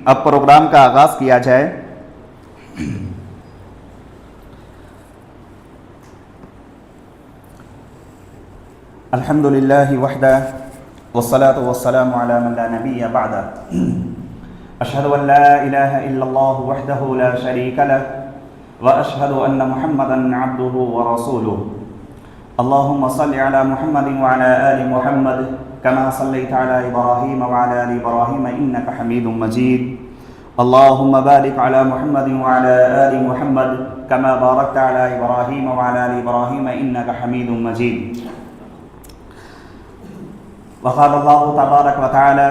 اب پروگرام کا آغاز کیا جائے۔ الحمدللہ وحدہ والصلاة والسلام علی من لا نبی بعدہ، اشہد ان لا الہ الا اللہ وحدہ لا شریک لہ واشہد ان محمدا عبدہ ورسولہ۔ اللہم صل علی محمد وعلی آل محمد كما صليت على إبراهيم وعلى آل إبراهيم إنك حميد مجيد۔ اللهم بارك على محمد وعلى آل محمد كما باركت على إبراهيم وعلى آل إبراهيم إنك حميد مجيد۔ وقال الله تبارك وتعالى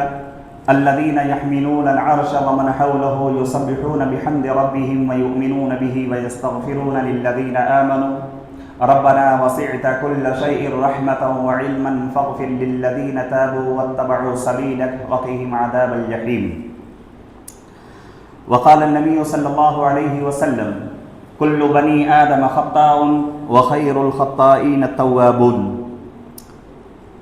الذين يحملون العرش ومن حوله يسبحون بحمد ربهم ويؤمنون به ويستغفرون للذين آمنوا ربنا وسعت كل شيء رحمة وعلما فاغفر للذين تابوا واتبعوا سبيلك وقهم عذاب الجحيم۔ وقال النبي صلى الله عليه وسلم كل بني آدم خطاء وخير الخطائين التوابون۔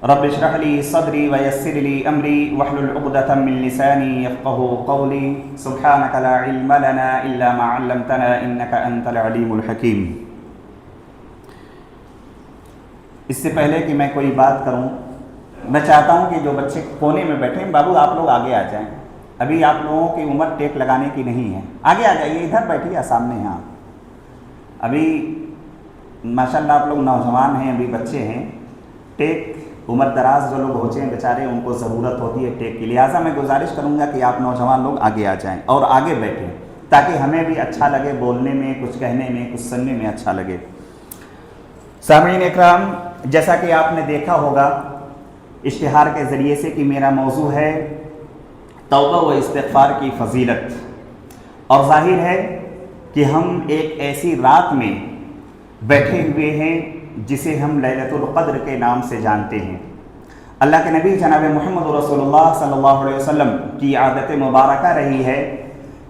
رب اشرح لي صدري ويسر لي أمري واحلل عقدة من لساني يفقهوا قولي سبحانك لا علم لنا إلا ما علمتنا إنك أنت العليم الحكيم۔ اس سے پہلے کہ میں کوئی بات کروں، میں چاہتا ہوں کہ جو بچے کونے میں بیٹھے ہیں، بابو آپ لوگ آگے آ جائیں، ابھی آپ لوگوں کی عمر ٹیک لگانے کی نہیں ہے، آگے آ جائیے، ادھر بیٹھیے سامنے یہاں۔ ابھی ماشاءاللہ آپ لوگ نوجوان ہیں، ابھی بچے ہیں، ٹیک عمر دراز جو لوگ ہوتے ہیں بیچارے ان کو ضرورت ہوتی ہے ٹیک کی، لہٰذا میں گزارش کروں گا کہ آپ نوجوان لوگ آگے آ جائیں اور آگے بیٹھیں تاکہ ہمیں بھی اچھا لگے، بولنے میں، کچھ کہنے میں، کچھ سننے میں اچھا لگے۔ سامعین اکرام، جیسا کہ آپ نے دیکھا ہوگا اشتہار کے ذریعے سے کہ میرا موضوع ہے توبہ و استغفار کی فضیلت، اور ظاہر ہے کہ ہم ایک ایسی رات میں بیٹھے ہوئے ہیں جسے ہم لیلۃ القدر کے نام سے جانتے ہیں۔ اللہ کے نبی جناب محمد رسول اللہ صلی اللہ علیہ وسلم کی عادت مبارکہ رہی ہے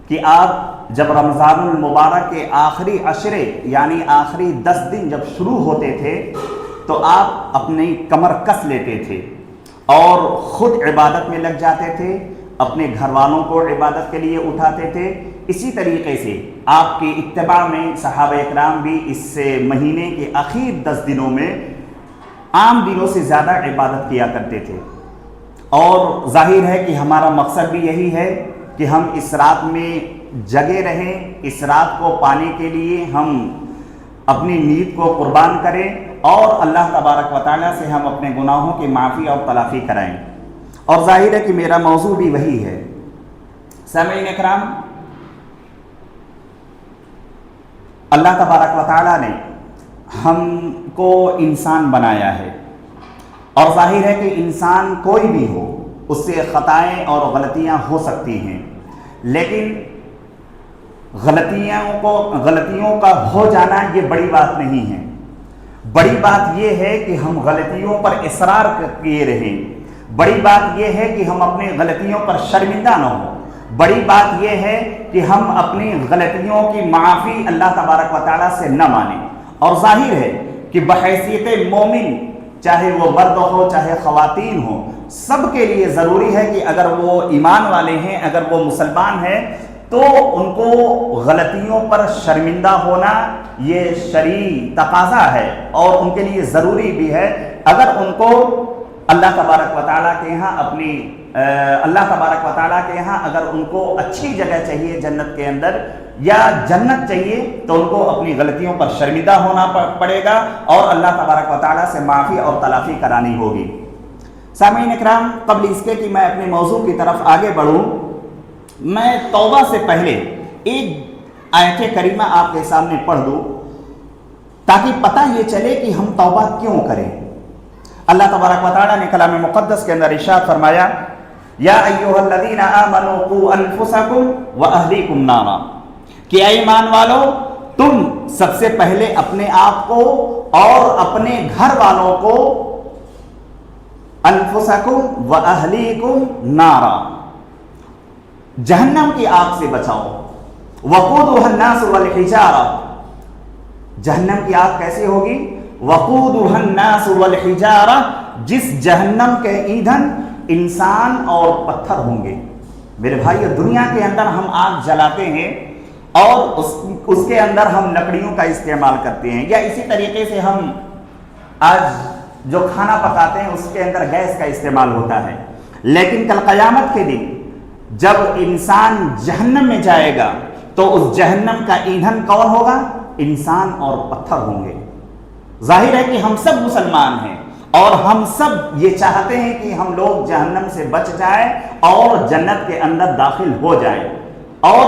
کہ آپ جب رمضان المبارک کے آخری عشرے یعنی آخری 10 دن جب شروع ہوتے تھے تو آپ اپنی کمر کس لیتے تھے اور خود عبادت میں لگ جاتے تھے، اپنے گھر والوں کو عبادت کے لیے اٹھاتے تھے۔ اسی طریقے سے آپ کی اتباع میں صحابہ اکرام بھی اس مہینے کے اخیر 10 دنوں میں عام دنوں سے زیادہ عبادت کیا کرتے تھے، اور ظاہر ہے کہ ہمارا مقصد بھی یہی ہے کہ ہم اس رات میں جگے رہیں، اس رات کو پانے کے لیے ہم اپنی نیت کو قربان کریں اور اللہ تبارک و تعالیٰ سے ہم اپنے گناہوں کی معافی اور تلافی کرائیں، اور ظاہر ہے کہ میرا موضوع بھی وہی ہے۔ سامعین اکرام، اللہ تبارک و تعالیٰ نے ہم کو انسان بنایا ہے، اور ظاہر ہے کہ انسان کوئی بھی ہو اس سے خطائیں اور غلطیاں ہو سکتی ہیں، لیکن غلطیوں کا ہو جانا یہ بڑی بات نہیں ہے۔ بڑی بات یہ ہے کہ ہم غلطیوں پر اصرار کیے رہیں، بڑی بات یہ ہے کہ ہم اپنی غلطیوں پر شرمندہ نہ ہوں، بڑی بات یہ ہے کہ ہم اپنی غلطیوں کی معافی اللہ تبارک و تعالیٰ سے نہ مانیں۔ اور ظاہر ہے کہ بحیثیت مومن، چاہے وہ مرد ہو چاہے خواتین ہو، سب کے لیے ضروری ہے کہ اگر وہ ایمان والے ہیں، اگر وہ مسلمان ہیں، تو ان کو غلطیوں پر شرمندہ ہونا یہ شرعی تقاضا ہے اور ان کے لیے ضروری بھی ہے۔ اگر ان کو اللہ تبارک و تعالیٰ کے یہاں اگر ان کو اچھی جگہ چاہیے جنت کے اندر یا جنت چاہیے تو ان کو اپنی غلطیوں پر شرمندہ ہونا پڑے گا اور اللہ تبارک و تعالیٰ سے معافی اور تلافی کرانی ہوگی۔ سامعین اکرام، قبل اس کے کہ میں اپنے موضوع کی طرف آگے بڑھوں، میں توبہ سے پہلے ایک آیت کریمہ آپ کے سامنے پڑھ دوں تاکہ پتہ یہ چلے کہ ہم توبہ کیوں کریں۔ اللہ تبارک و تعالیٰ نے کلام مقدس کے اندر ارشاد فرمایا، یا ایھا الذین آمنوا قوا انفسکم واہلیکم نارا، کہ اے ایمان والو تم سب سے پہلے اپنے آپ کو اور اپنے گھر والوں کو انفسکم واہلیکم نارا، جہنم کی آگ سے بچاؤ۔ وقودها الناس والحجارہ، جہنم کی آگ کیسے ہوگی؟ وقودها الناس والحجارہ، جس جہنم کے ایندھن انسان اور پتھر ہوں گے۔ میرے بھائیو دنیا کے اندر ہم آگ جلاتے ہیں اور اس کے اندر ہم لکڑیوں کا استعمال کرتے ہیں، یا اسی طریقے سے ہم آج جو کھانا پکاتے ہیں اس کے اندر گیس کا استعمال ہوتا ہے، لیکن کل قیامت کے دن جب انسان جہنم میں جائے گا تو اس جہنم کا ایندھن کون ہوگا؟ انسان اور پتھر ہوں گے۔ ظاہر ہے کہ ہم سب مسلمان ہیں اور ہم سب یہ چاہتے ہیں کہ ہم لوگ جہنم سے بچ جائیں اور جنت کے اندر داخل ہو جائیں، اور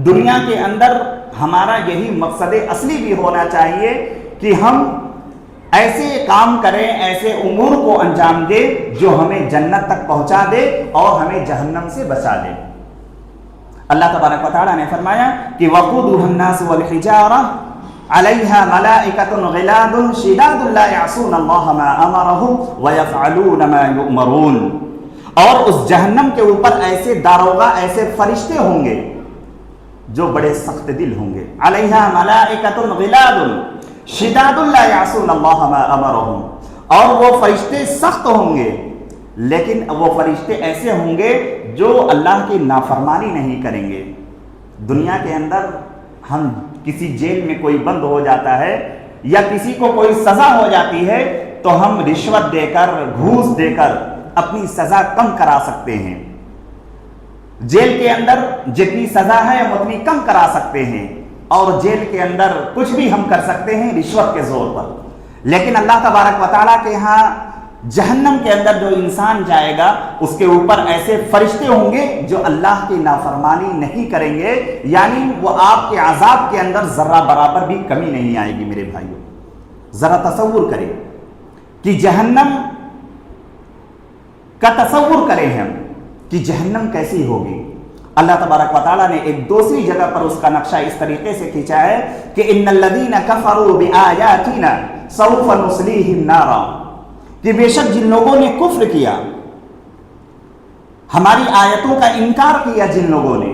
دنیا کے اندر ہمارا یہی مقصد اصلی بھی ہونا چاہیے کہ ہم ایسے کام کریں، ایسے امور کو انجام دے جو ہمیں جنت تک پہنچا دے اور ہمیں جہنم سے بچا دے۔ اللہ تبارک و تعالیٰ نے فرمایا کہ وقودها الناس والحجارہ علیہا ملائکۃ غلاظ شداد لا یعصون اللہ ما امرهم ویفعلون ما یؤمرون، اور اس جہنم کے اوپر ایسے داروغہ، ایسے فرشتے ہوں گے جو بڑے سخت دل ہوں گے۔ علیہا ملائکۃ غلاظ شداد لا یعصون اللہ ما امرهم، اور وہ فرشتے سخت ہوں گے لیکن وہ فرشتے ایسے ہوں گے جو اللہ کی نافرمانی نہیں کریں گے۔ دنیا کے اندر ہم کسی جیل میں کوئی بند ہو جاتا ہے یا کسی کو کوئی سزا ہو جاتی ہے تو ہم رشوت دے کر، گھوس دے کر اپنی سزا کم کرا سکتے ہیں۔ جیل کے اندر جتنی سزا ہے ہم اتنی کم کرا سکتے ہیں، اور جیل کے اندر کچھ بھی ہم کر سکتے ہیں رشوت کے زور پر، لیکن اللہ تبارک و تعالیٰ کے ہاں جہنم کے اندر جو انسان جائے گا اس کے اوپر ایسے فرشتے ہوں گے جو اللہ کی نافرمانی نہیں کریں گے، یعنی وہ آپ کے عذاب کے اندر ذرہ برابر بھی کمی نہیں آئے گی۔ میرے بھائیوں ذرا تصور کریں کہ جہنم کا تصور کریں ہم کہ جہنم کیسی ہوگی۔ اللہ تبارک و تعالیٰ نے ایک دوسری جگہ پر اس کا نقشہ اس طریقے سے کھینچا ہے کہ ان الذین کفروا بآیاتنا سوف نصلیہم نارا، کہ بے شک جن لوگوں نے کفر کیا، ہماری آیتوں کا انکار کیا جن لوگوں نے،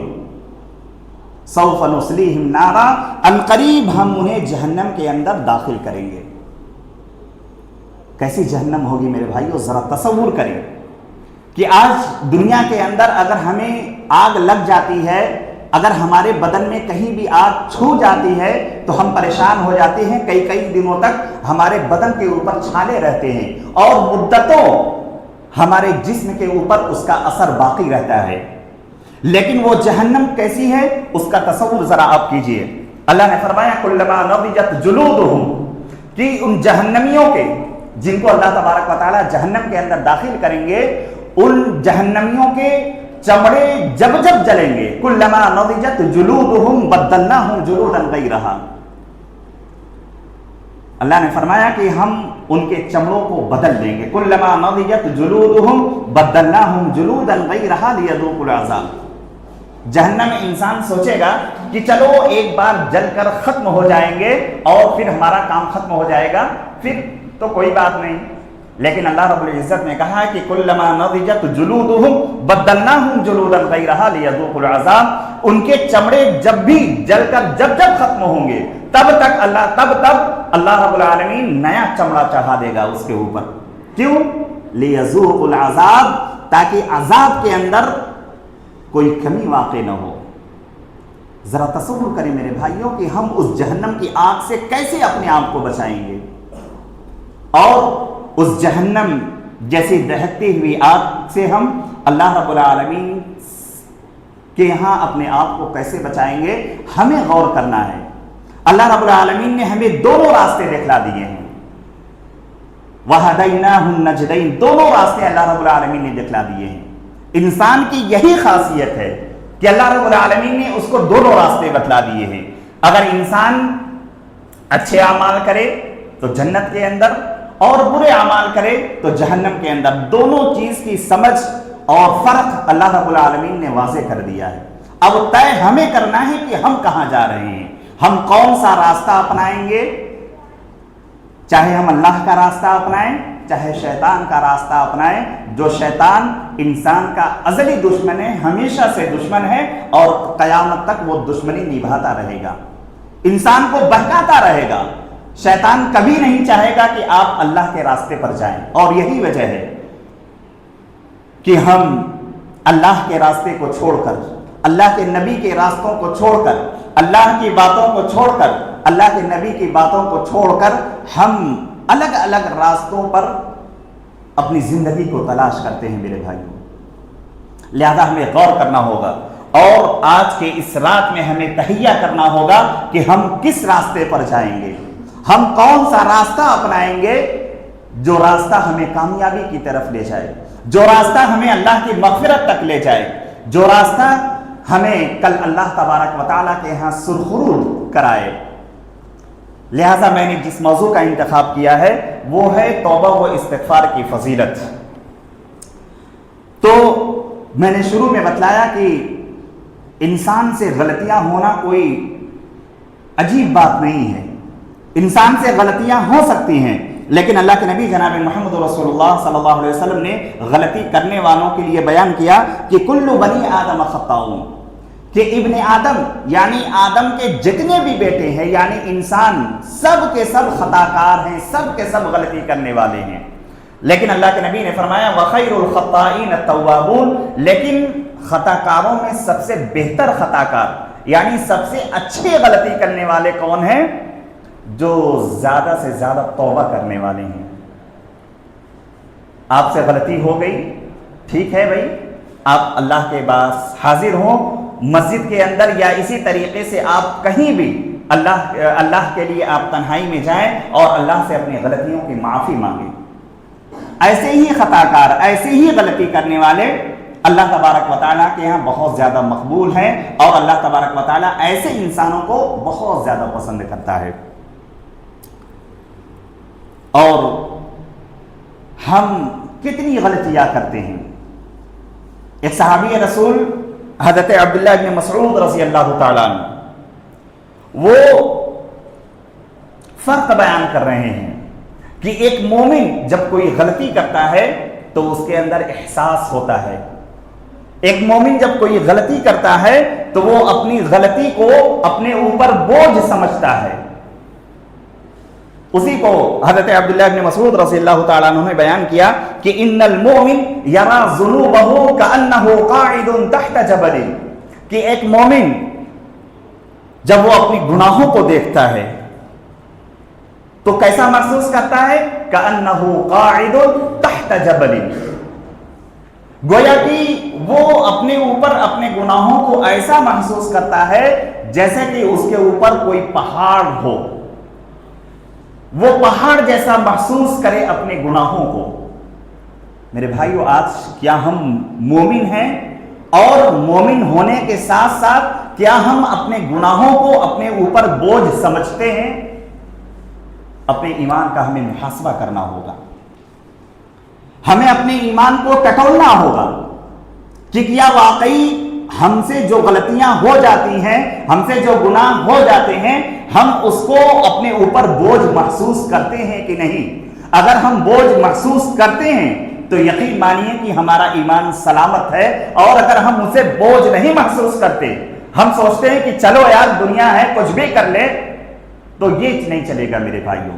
سوف نصلیہم نارا، ان قریب ہم انہیں جہنم کے اندر داخل کریں گے۔ کیسی جہنم ہوگی میرے بھائیو، ذرا تصور کریں کہ آج دنیا کے اندر اگر ہمیں آگ لگ جاتی ہے، اگر ہمارے بدن میں کہیں بھی آگ چھو جاتی ہے تو ہم پریشان ہو جاتے ہیں، کئی کئی دنوں تک ہمارے بدن کے اوپر چھالے رہتے ہیں اور مدتوں ہمارے جسم کے اوپر اس کا اثر باقی رہتا ہے۔ لیکن وہ جہنم کیسی ہے اس کا تصور ذرا آپ کیجئے۔ اللہ نے فرمایا کلما نضجت جلودہم، کہ ان جہنمیوں کے جن کو اللہ تبارک و تعالیٰ جہنم کے اندر داخل کریں گے، ان جہنمیوں کے چمڑے جب جب جلیں گے، کلما نضجت جلودہم بدلناہم جلودا غیرہا، اللہ نے فرمایا کہ ہم ان کے چمڑوں کو بدل دیں گے، کلما نضجت جلودہم بدلناہم جلودا غیرہا لیذوقوا العذاب۔ جہنم میں انسان سوچے گا کہ چلو ایک بار جل کر ختم ہو جائیں گے اور پھر ہمارا کام ختم ہو جائے گا، پھر تو کوئی بات نہیں، لیکن اللہ رب العزت نے کہا کہ کلما نضجت جلودہم بدلناہم جلودا غیرہا لیذوقوا العذاب، ان کے چمڑے جب بھی جل کر جب جب ختم ہوں گے تب اللہ رب العالمین نیا چمڑا چڑھا دے گا اس کے اوپر۔ کیوں؟ لیذوقوا العذاب، تاکہ عذاب کے اندر کوئی کمی واقع نہ ہو۔ ذرا تصور کریں میرے بھائیوں کہ ہم اس جہنم کی آگ سے کیسے اپنے آپ کو بچائیں گے، اور اس جہنم جیسی دہکتی ہوئی آگ سے ہم اللہ رب العالمین کے ہاں اپنے آپ کو کیسے بچائیں گے، ہمیں غور کرنا ہے۔ اللہ رب العالمین نے ہمیں دونوں راستے دکھلا دیے ہیں، وَهَدَيْنَاهُ النَّجْدَيْنِ، دونوں راستے اللہ رب العالمین نے دکھلا دیے ہیں۔ انسان کی یہی خاصیت ہے کہ اللہ رب العالمین نے اس کو دونوں راستے بتلا دیے ہیں۔ اگر انسان اچھے اعمال کرے تو جنت کے اندر، اور برے اعمال کرے تو جہنم کے اندر، دونوں چیز کی سمجھ اور فرق اللہ رب العالمین نے واضح کر دیا ہے۔ اب طے ہمیں کرنا ہے کہ ہم کہاں جا رہے ہیں، ہم کون سا راستہ اپنائیں گے، چاہے ہم اللہ کا راستہ اپنائیں چاہے شیطان کا راستہ اپنائیں۔ جو شیطان انسان کا ازلی دشمن ہے، ہمیشہ سے دشمن ہے اور قیامت تک وہ دشمنی نبھاتا رہے گا، انسان کو بہکاتا رہے گا۔ شیطان کبھی نہیں چاہے گا کہ آپ اللہ کے راستے پر جائیں، اور یہی وجہ ہے کہ ہم اللہ کے راستے کو چھوڑ کر، اللہ کے نبی کے راستوں کو چھوڑ کر، اللہ کی باتوں کو چھوڑ کر، اللہ کے نبی کی باتوں کو چھوڑ کر ہم الگ الگ راستوں پر اپنی زندگی کو تلاش کرتے ہیں میرے بھائیوں۔ لہذا ہمیں غور کرنا ہوگا اور آج کے اس رات میں ہمیں تہیہ کرنا ہوگا کہ ہم کس راستے پر جائیں گے، ہم کون سا راستہ اپنائیں گے جو راستہ ہمیں کامیابی کی طرف لے جائے، جو راستہ ہمیں اللہ کی مغفرت تک لے جائے، جو راستہ ہمیں کل اللہ تبارک و تعالیٰ کے ہاں سرخرود کرائے۔ لہذا میں نے جس موضوع کا انتخاب کیا ہے وہ ہے توبہ و استغفار کی فضیلت۔ تو میں نے شروع میں بتلایا کہ انسان سے غلطیاں ہونا کوئی عجیب بات نہیں ہے، انسان سے غلطیاں ہو سکتی ہیں، لیکن اللہ کے نبی جناب محمد رسول اللہ صلی اللہ علیہ وسلم نے غلطی کرنے والوں کے لیے بیان کیا کہ کل بنی آدم خطاؤن، کہ ابن آدم یعنی آدم کے جتنے بھی بیٹے ہیں یعنی انسان سب کے سب خطا کار ہیں، سب کے سب غلطی کرنے والے ہیں، لیکن اللہ کے نبی نے فرمایا وَخَيْرُ الْخَطَّائِينَ التَّوَّابُونَ، لیکن خطا کاروں میں سب سے بہتر خطا کار یعنی سب سے اچھے غلطی کرنے والے کون ہیں؟ جو زیادہ سے زیادہ توبہ کرنے والے ہیں۔ آپ سے غلطی ہو گئی، ٹھیک ہے بھائی، آپ اللہ کے پاس حاضر ہوں مسجد کے اندر یا اسی طریقے سے آپ کہیں بھی اللہ کے لیے آپ تنہائی میں جائیں اور اللہ سے اپنی غلطیوں کی معافی مانگیں۔ ایسے ہی خطا کار، ایسے ہی غلطی کرنے والے اللہ تبارک و تعالیٰ کے یہاں بہت زیادہ مقبول ہیں اور اللہ تبارک و تعالیٰ ایسے انسانوں کو بہت زیادہ پسند کرتا ہے۔ اور ہم کتنی غلطیاں کرتے ہیں۔ ایک صحابی رسول حضرت عبداللہ بن مسعود رضی اللہ تعالیٰ عنہ وہ فرق بیان کر رہے ہیں کہ ایک مومن جب کوئی غلطی کرتا ہے تو اس کے اندر احساس ہوتا ہے، ایک مومن جب کوئی غلطی کرتا ہے تو وہ اپنی غلطی کو اپنے اوپر بوجھ سمجھتا ہے۔ اسی کو حضرت عبداللہ بن مسعود رضی اللہ تعالیٰ عنہ نے بیان کیا کہ ان المؤمن یرا ذنوبہ کأنہ قاعد تحت جبل، کہ ایک مومن جب وہ اپنی گناہوں کو دیکھتا ہے تو کیسا محسوس کرتا ہے؟ کأنہ قاعد تحت جبل، گویا کہ وہ اپنے اوپر اپنے گناہوں کو ایسا محسوس کرتا ہے جیسے کہ اس کے اوپر کوئی پہاڑ ہو، وہ پہاڑ جیسا محسوس کرے اپنے گناہوں کو۔ میرے بھائیو، آج کیا ہم مومن ہیں؟ اور مومن ہونے کے ساتھ ساتھ کیا ہم اپنے گناہوں کو اپنے اوپر بوجھ سمجھتے ہیں؟ اپنے ایمان کا ہمیں محاسبہ کرنا ہوگا، ہمیں اپنے ایمان کو ٹٹولنا ہوگا کہ کیا واقعی ہم سے جو غلطیاں ہو جاتی ہیں، ہم سے جو گناہ ہو جاتے ہیں، ہم اس کو اپنے اوپر بوجھ محسوس کرتے ہیں کہ نہیں؟ اگر ہم بوجھ محسوس کرتے ہیں تو یقین مانیے کہ ہمارا ایمان سلامت ہے، اور اگر ہم اسے بوجھ نہیں محسوس کرتے، ہم سوچتے ہیں کہ چلو یار دنیا ہے کچھ بھی کر لے، تو یہ نہیں چلے گا میرے بھائیوں۔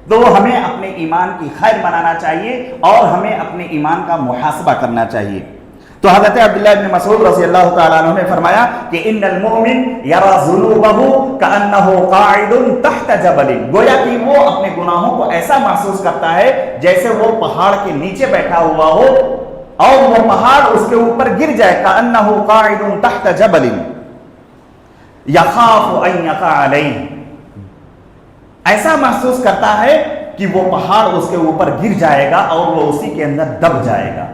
تو ہمیں اپنے ایمان کی خیر بنانا چاہیے اور ہمیں اپنے ایمان کا محاسبہ کرنا چاہیے۔ تو حضرت عبداللہ بن مسعود رضی اللہ تعالیٰ عنہ نے فرمایا کہ ان المؤمن یرا ذنوبہ کأنہ قاعد تحت جبل، گویا کہ وہ اپنے گناہوں کو ایسا محسوس کرتا ہے جیسے وہ پہاڑ کے نیچے بیٹھا ہوا ہو اور وہ پہاڑ اس کے اوپر گر جائے۔ کأنہ قاعد تحت جبل یخاف ان یقع علیہ، ایسا محسوس کرتا ہے کہ وہ پہاڑ اس کے اوپر گر جائے گا اور وہ اسی کے اندر دب جائے گا۔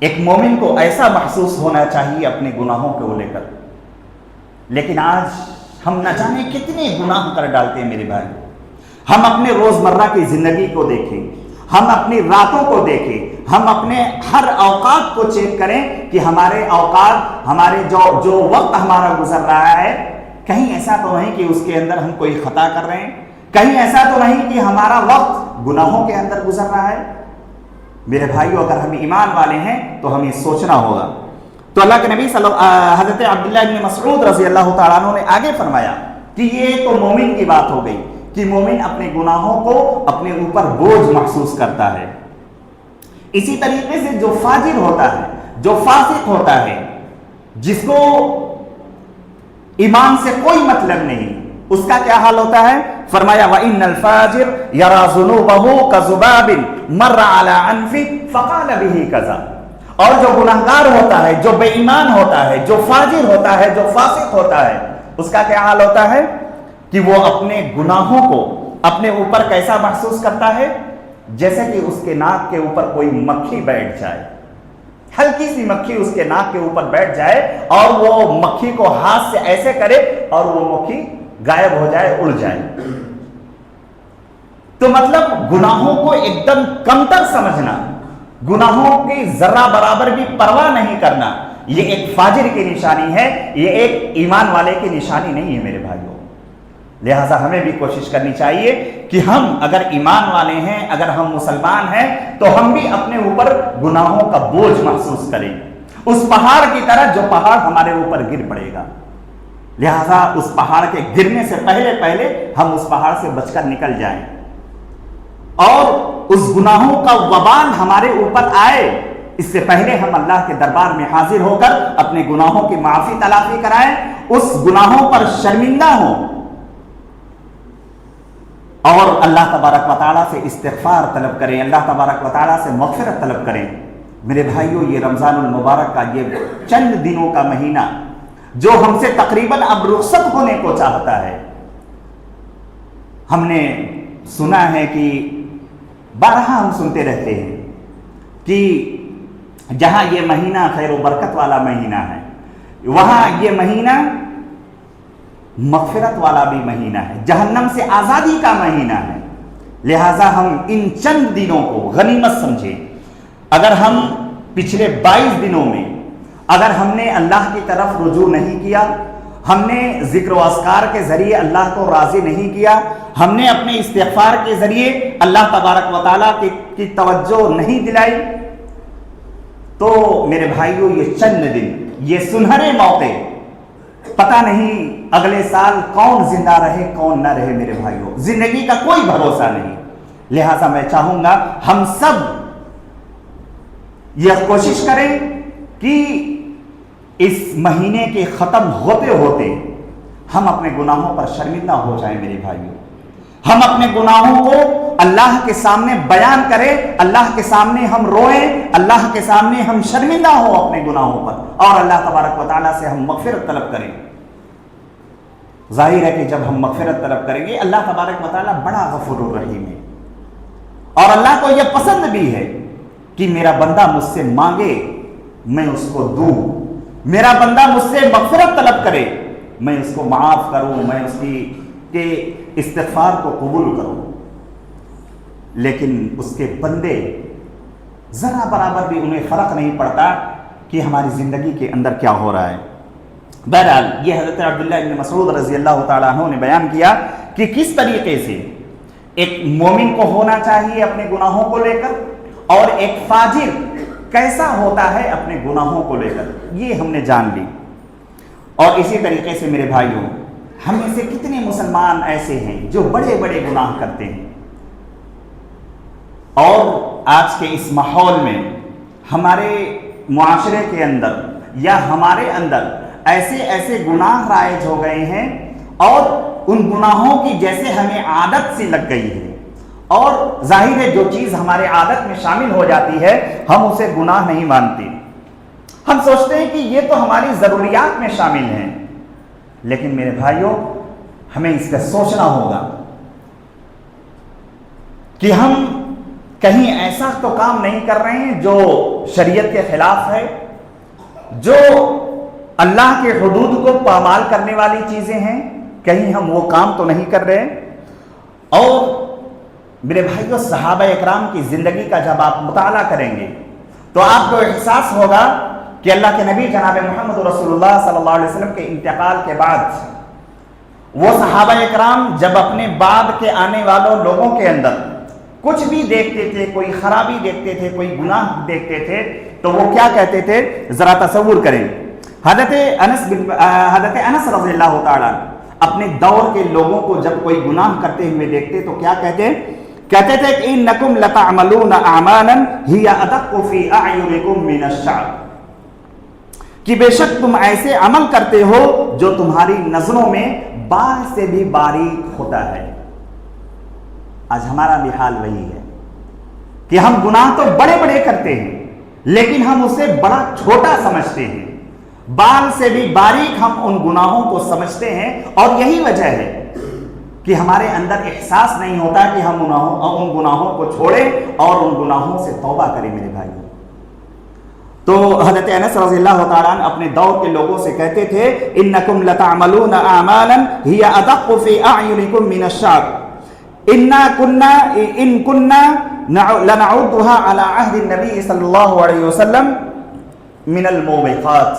ایک مومن کو ایسا محسوس ہونا چاہیے اپنے گناہوں کو لے کر، لیکن آج ہم نہ جانے کتنے گناہ کر ڈالتے ہیں میرے بھائی۔ ہم اپنے روزمرہ کی زندگی کو دیکھیں، ہم اپنی راتوں کو دیکھیں، ہم اپنے ہر اوقات کو چیک کریں کہ ہمارے اوقات، ہمارے جو وقت ہمارا گزر رہا ہے، کہیں ایسا تو نہیں کہ اس کے اندر ہم کوئی خطا کر رہے ہیں، کہیں ایسا تو نہیں کہ ہمارا وقت گناہوں کے اندر گزر رہا ہے۔ میرے بھائیو، اگر ہم ایمان والے ہیں تو ہمیں سوچنا ہوگا۔ تو اللہ کے نبی حضرت عبداللہ بن مسعود رضی اللہ تعالیٰ عنہ نے آگے فرمایا کہ یہ تو مومن کی بات ہو گئی کہ مومن اپنے گناہوں کو اپنے اوپر بوجھ محسوس کرتا ہے۔ اسی طریقے سے جو فاجر ہوتا ہے، جو فاسق ہوتا ہے، جس کو ایمان سے کوئی مطلب نہیں، اس کا کیا حال ہوتا ہے؟ فرمایا وَإِنَّ الْفَاجِرَ يَرَى ذُنُوبَهُ كَذُبَابٍ مَرَّ عَلَى أَنْفِهِ فَقَالَ بِهِ كَذَا۔ اور جو گناہگار ہوتا ہے، جو بے ایمان ہوتا ہے، جو فاجر ہوتا ہے، جو فاسق ہوتا ہے، اس کا کیا حال ہوتا ہے کہ وہ اپنے گناہوں کو اپنے اوپر کیسا محسوس کرتا ہے؟ جیسے کہ اس کے ناک کے اوپر کوئی مکھی بیٹھ جائے، ہلکی سی مکھی اس کے ناک کے اوپر بیٹھ جائے اور وہ مکھی کو ہاتھ سے ایسے کرے اور وہ مکھی غائب ہو جائے، اڑ جائے۔ تو مطلب گناہوں کو ایک دم کمتر سمجھنا، گناہوں کی ذرہ برابر بھی پرواہ نہیں کرنا، یہ ایک فاجر کی نشانی ہے، یہ ایک ایمان والے کی نشانی نہیں ہے میرے بھائیوں۔ لہٰذا ہمیں بھی کوشش کرنی چاہیے کہ ہم اگر ایمان والے ہیں، اگر ہم مسلمان ہیں، تو ہم بھی اپنے اوپر گناہوں کا بوجھ محسوس کریں، اس پہاڑ کی طرح جو پہاڑ ہمارے اوپر گر پڑے گا۔ لہٰذا اس پہاڑ کے گرنے سے پہلے ہم اس پہاڑ سے بچ کر نکل جائیں، اور اس گناہوں کا وبال ہمارے اوپر آئے اس سے پہلے ہم اللہ کے دربار میں حاضر ہو کر اپنے گناہوں کی معافی تلافی کرائیں، اس گناہوں پر شرمندہ ہوں اور اللہ تبارک و تعالیٰ سے استغفار طلب کریں، اللہ تبارک و تعالیٰ سے مغفرت طلب کریں۔ میرے بھائیوں، یہ رمضان المبارک کا یہ چند دنوں کا مہینہ جو ہم سے تقریباً اب رخصت ہونے کو چاہتا ہے، ہم نے سنا ہے کہ بارہا ہم سنتے رہتے ہیں کہ جہاں یہ مہینہ خیر و برکت والا مہینہ ہے، وہاں یہ مہینہ مغفرت والا بھی مہینہ ہے، جہنم سے آزادی کا مہینہ ہے۔ لہٰذا ہم ان چند دنوں کو غنیمت سمجھیں۔ اگر ہم پچھلے 22 دنوں میں اگر ہم نے اللہ کی طرف رجوع نہیں کیا، ہم نے ذکر و اذکار کے ذریعے اللہ کو راضی نہیں کیا، ہم نے اپنے استغفار کے ذریعے اللہ تبارک و تعالیٰ کی توجہ نہیں دلائی، تو میرے بھائیوں یہ چند دن، یہ سنہرے موقع، پتہ نہیں اگلے سال کون زندہ رہے کون نہ رہے میرے بھائیوں، زندگی کا کوئی بھروسہ نہیں۔ لہٰذا میں چاہوں گا ہم سب یہ کوشش کریں کہ اس مہینے کے ختم ہوتے ہوتے ہم اپنے گناہوں پر شرمندہ ہو جائیں میرے بھائیوں، ہم اپنے گناہوں کو اللہ کے سامنے بیان کریں، اللہ کے سامنے ہم روئیں، اللہ کے سامنے ہم شرمندہ ہوں اپنے گناہوں پر، اور اللہ تبارک و تعالیٰ سے ہم مغفرت طلب کریں۔ ظاہر ہے کہ جب ہم مغفرت طلب کریں گے، اللہ تبارک و تعالیٰ بڑا غفور الرحیم ہے، اور اللہ کو یہ پسند بھی ہے کہ میرا بندہ مجھ سے مانگے میں اس کو دوں، میرا بندہ مجھ سے مغفرت طلب کرے میں اس کو معاف کروں، میں اس کے استغفار کو قبول کروں۔ لیکن اس کے بندے ذرا برابر بھی انہیں فرق نہیں پڑتا کہ ہماری زندگی کے اندر کیا ہو رہا ہے۔ بہرحال یہ حضرت عبداللہ ابن مسعود رضی اللہ تعالیٰ عنہ نے بیان کیا کہ کس طریقے سے ایک مومن کو ہونا چاہیے اپنے گناہوں کو لے کر، اور ایک فاجر کیسا ہوتا ہے اپنے گناہوں کو لے کر، یہ ہم نے جان لی۔ اور اسی طریقے سے میرے بھائیوں، ہم میں سے کتنے مسلمان ایسے ہیں جو بڑے بڑے گناہ کرتے ہیں، اور آج کے اس ماحول میں ہمارے معاشرے کے اندر یا ہمارے اندر ایسے گناہ رائج ہو گئے ہیں، اور ان گناہوں کی جیسے ہمیں عادت سی لگ گئی ہے، اور ظاہر ہے جو چیز ہمارے عادت میں شامل ہو جاتی ہے ہم اسے گناہ نہیں مانتے، ہم سوچتے ہیں کہ یہ تو ہماری ضروریات میں شامل ہیں۔ لیکن میرے بھائیوں، ہمیں اس کا سوچنا ہوگا کہ ہم کہیں ایسا تو کام نہیں کر رہے ہیں جو شریعت کے خلاف ہے، جو اللہ کے حدود کو پامال کرنے والی چیزیں ہیں، کہیں ہم وہ کام تو نہیں کر رہے۔ اور میرے بھائیوں، صحابہ اکرام کی زندگی کا جب آپ مطالعہ کریں گے تو آپ کو احساس ہوگا کہ اللہ کے نبی جناب محمد رسول اللہ صلی اللہ علیہ وسلم کے انتقال کے بعد وہ صحابہ اکرام جب اپنے بعد کے آنے والوں لوگوں کے اندر کچھ بھی دیکھتے تھے، کوئی خرابی دیکھتے تھے، کوئی گناہ دیکھتے تھے، تو وہ کیا کہتے تھے؟ ذرا تصور کریں۔ حضرت انس رضی اللہ تعالیٰ اپنے دور کے لوگوں کو جب کوئی گناہ کرتے ہوئے دیکھتے تو کیا کہتے تھے کہ انکم لتعملون اعمالا ہی ادق فی اعینکم من الشعر، کہ بے شک تم ایسے عمل کرتے ہو جو تمہاری نظروں میں بال سے بھی باریک ہوتا ہے۔ آج ہمارا بھی حال وہی ہے کہ ہم گناہ تو بڑے بڑے کرتے ہیں لیکن ہم اسے بڑا چھوٹا سمجھتے ہیں، بال سے بھی باریک ہم ان گناہوں کو سمجھتے ہیں، اور یہی وجہ ہے کہ ہمارے اندر احساس نہیں ہوتا کہ ہم ان گناہوں کو چھوڑیں اور ان گناہوں سے توبہ کریں۔ میرے بھائی، تو حضرت انس رضی اللہ تعالیٰ عنہ اپنے دور کے لوگوں سے کہتے تھے انکم لتعملون اعمالا ہی ادق فی اعینکم من الشعر ان كنا لنعدها على عهد النبي صلی اللہ علیہ وسلم من الموبقات۔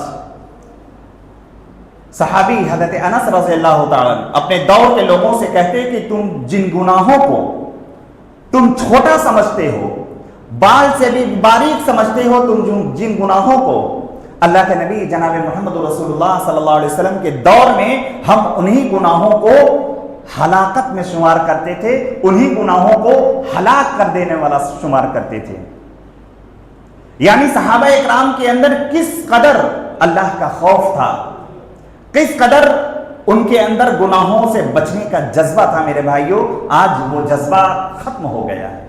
صحابی حضرت انس رضی اللہ تعالیٰ عنہ اپنے دور کے لوگوں سے کہتے کہ تم جن گناہوں کو تم چھوٹا سمجھتے ہو، بال سے بھی باریک سمجھتے ہو، تم جن گناہوں کو اللہ کے نبی جناب محمد رسول اللہ صلی اللہ علیہ وسلم کے دور میں ہم انہی گناہوں کو ہلاکت میں شمار کرتے تھے، انہی گناہوں کو ہلاک کر دینے والا شمار کرتے تھے۔ یعنی صحابہ اکرام کے اندر کس قدر اللہ کا خوف تھا، کس قدر ان کے اندر گناہوں سے بچنے کا جذبہ تھا۔ میرے بھائیوں، آج وہ جذبہ ختم ہو گیا ہے۔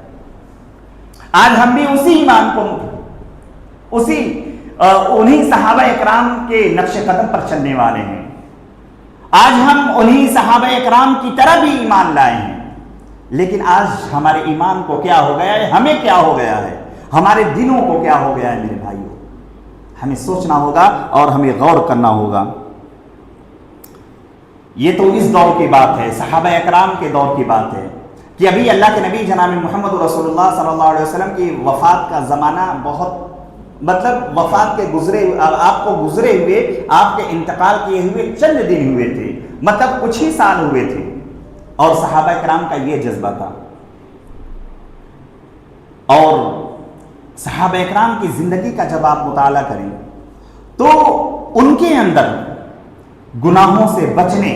آج ہم بھی اسی ایمان کو انہی صحابہ اکرام کے نقش قدم پر چلنے والے ہیں۔ آج ہم انہی صحابہ اکرام کی طرح بھی ایمان لائے ہیں، لیکن آج ہمارے ایمان کو کیا ہو گیا ہے، ہمیں کیا ہو گیا ہے، ہمارے دلوں کو کیا ہو گیا ہے۔ میرے بھائیوں، ہمیں سوچنا ہوگا اور ہمیں غور کرنا ہوگا۔ یہ تو اس دور کی بات ہے، صحابہ اکرام کے دور کی بات ہے کہ ابھی اللہ کے نبی جناب محمد رسول اللہ صلی اللہ علیہ وسلم کی وفات کا زمانہ بہت وفات کے آپ کو گزرے ہوئے، آپ کے انتقال کیے ہوئے چند دن ہوئے تھے، کچھ ہی سال ہوئے تھے، اور صحابہ کرام کا یہ جذبہ تھا۔ اور صحابہ کرام کی زندگی کا جب آپ مطالعہ کریں تو ان کے اندر گناہوں سے بچنے،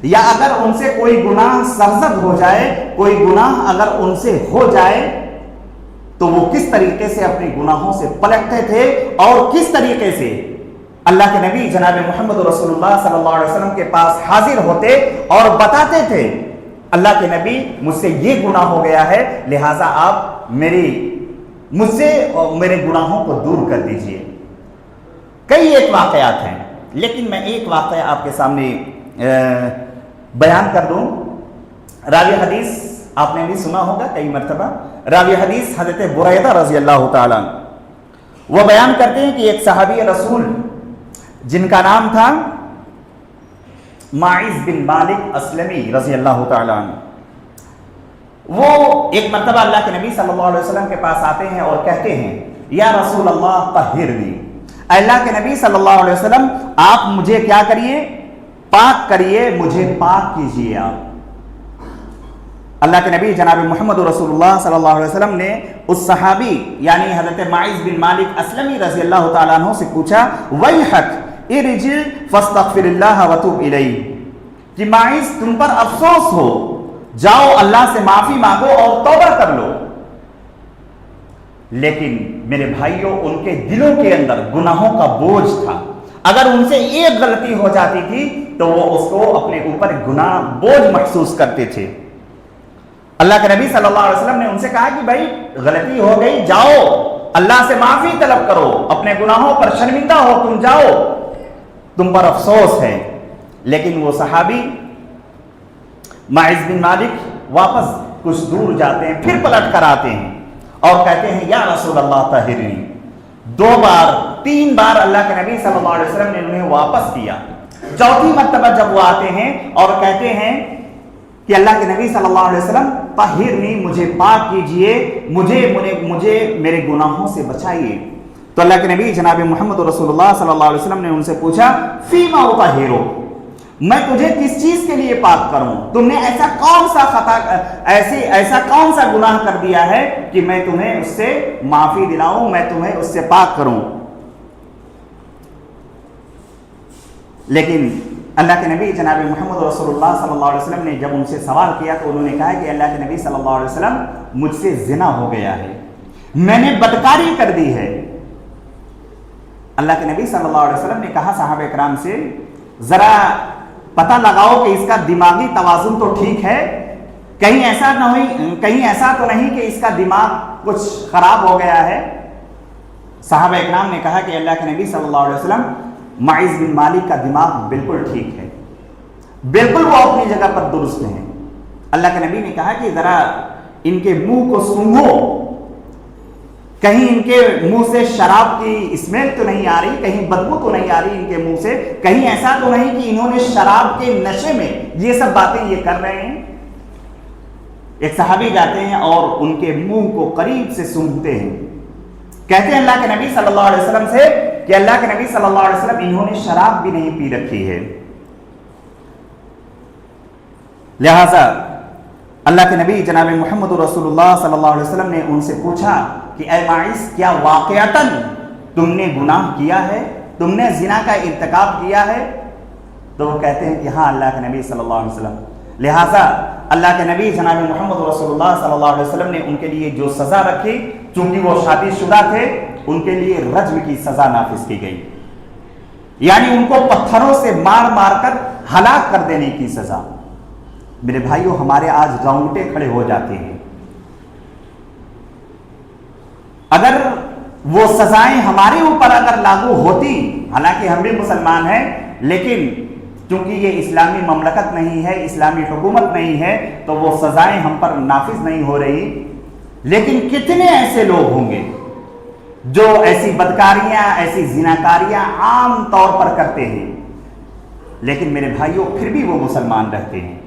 یا اگر ان سے کوئی گناہ سرزد ہو جائے، کوئی گناہ اگر ان سے ہو جائے تو وہ کس طریقے سے اپنے گناہوں سے پلٹتے تھے، اور کس طریقے سے اللہ کے نبی جناب محمد رسول اللہ صلی اللہ علیہ وسلم کے پاس حاضر ہوتے اور بتاتے تھے اللہ کے نبی مجھ سے یہ گناہ ہو گیا ہے، لہٰذا آپ مجھ سے میرے گناہوں کو دور کر دیجئے۔ کئی ایک واقعات ہیں، لیکن میں ایک واقعہ آپ کے سامنے بیان کر دوں۔ راوی حدیث آپ نے بھی سنا ہوگا کئی مرتبہ، راوی حدیث حضرت بریدہ رضی اللہ تعالیٰ عنہ، وہ بیان کرتے ہیں کہ ایک صحابی رسول جن کا نام تھا ماعز بن مالک اسلمی رضی اللہ تعالیٰ عنہ، وہ ایک مرتبہ اللہ کے نبی صلی اللہ علیہ وسلم کے پاس آتے ہیں اور کہتے ہیں یا رسول اللہ طہرنی، اللہ کے نبی صلی اللہ علیہ وسلم آپ مجھے کیا کریے، پاک کریے، مجھے پاک کیجیے آپ۔ اللہ کے نبی جناب محمد رسول اللہ صلی اللہ علیہ وسلم نے اس صحابی یعنی حضرت ماعز بن مالک اسلمی رضی اللہ تعالیٰ عنہ سے پوچھا ویحک ارجع فاستغفر اللہ وتوب الیہ، کہ ماعز تم پر افسوس ہو، جاؤ اللہ سے معافی مانگو اور توبہ کر لو۔ لیکن میرے بھائیوں، ان کے دلوں کے اندر گناہوں کا بوجھ تھا، اگر ان سے ایک غلطی ہو جاتی تھی تو وہ اس کو اپنے اوپر گناہ بوجھ محسوس کرتے تھے۔ اللہ کے نبی صلی اللہ علیہ وسلم نے ان سے کہا کہ بھائی غلطی ہو گئی، جاؤ اللہ سے معافی طلب کرو، اپنے گناہوں پر شرمندہ ہو، تم جاؤ، تم پر افسوس ہے۔ لیکن وہ صحابی ماعز بن مالک واپس کچھ دور جاتے ہیں، پھر پلٹ کر آتے ہیں اور کہتے ہیں یا رسول اللہ طہرنی، 2 بار 3 بار اللہ کے نبی صلی اللہ علیہ وسلم نے انہیں واپس کیا۔ چوتھی مرتبہ جب وہ آتے ہیں اور کہتے ہیں کہ اللہ کے نبی صلی اللہ علیہ وسلم طہرنی، مجھے پاک کیجئے، مجھے میرے گناہوں سے بچائیے، تو اللہ کے نبی جناب محمد رسول اللہ صلی اللہ علیہ وسلم نے ان سے پوچھا فیما اطہرک، میں تجھے کس چیز کے لیے پاک کروں، تم نے ایسا کون سا گناہ کر دیا ہے کہ میں تمہیں اس سے معافی دلاؤں، میں تمہیں اس سے پاک کروں۔ لیکن اللہ کے نبی جناب محمد رسول اللہ صلی اللہ علیہ وسلم نے جب ان سے سوال کیا تو انہوں نے کہا کہ اللہ کے نبی صلی اللہ علیہ وسلم مجھ سے زنا ہو گیا ہے، میں نے بدکاری کر دی ہے۔ اللہ کے نبی صلی اللہ علیہ وسلم نے کہا صحابہ کرام سے ذرا پتہ لگاؤ کہ اس کا دماغی توازن تو ٹھیک ہے، کہیں ایسا تو نہیں کہ اس کا دماغ کچھ خراب ہو گیا ہے۔ صحابہ اکرام نے کہا کہ اللہ کے نبی صلی اللہ علیہ وسلم معیذ بن مالک کا دماغ بالکل ٹھیک ہے، بالکل وہ اپنی جگہ پر درست ہیں۔ اللہ کے نبی نے کہا کہ ذرا ان کے منہ کو سونگھو، کہیں ان کے منہ سے شراب کی اسمیل تو نہیں آ رہی، کہیں بدبو تو نہیں آ رہی ان کے منہ سے، کہیں ایسا تو نہیں کہ انہوں نے شراب کے نشے میں یہ سب باتیں یہ کر رہے ہیں۔ ایک صحابی جاتے ہیں اور ان کے منہ کو قریب سے سونگھتے ہیں، کہتے ہیں اللہ کے نبی صلی اللہ علیہ وسلم سے کہ اللہ کے نبی صلی اللہ علیہ وسلم انہوں نے شراب بھی نہیں پی رکھی ہے۔ لہذا اللہ کے نبی جناب محمد رسول اللہ صلی اللہ علیہ وسلم نے ان سے پوچھا کہ اے معیذ، کیا واقعتاً تم نے گناہ کیا ہے، تم نے زنا کا ارتکاب کیا ہے؟ تو وہ کہتے ہیں کہ ہاں اللہ کے نبی صلی اللہ علیہ وسلم۔ لہذا اللہ کے نبی جناب محمد رسول اللہ صلی اللہ علیہ وسلم نے ان کے لیے جو سزا رکھی، چونکہ وہ شادی شدہ تھے، ان کے لیے رجم کی سزا نافذ کی گئی، یعنی ان کو پتھروں سے مار مار کر ہلاک کر دینے کی سزا۔ میرے بھائیوں، ہمارے آج رونگٹے کھڑے ہو جاتے ہیں۔ اگر وہ سزائیں ہمارے اوپر اگر لاگو ہوتی، حالانکہ ہم بھی مسلمان ہیں، لیکن چونکہ یہ اسلامی مملکت نہیں ہے، اسلامی حکومت نہیں ہے، تو وہ سزائیں ہم پر نافذ نہیں ہو رہی۔ لیکن کتنے ایسے لوگ ہوں گے جو ایسی بدکاریاں، ایسی زناکاریاں عام طور پر کرتے ہیں، لیکن میرے بھائیوں پھر بھی وہ مسلمان رہتے ہیں۔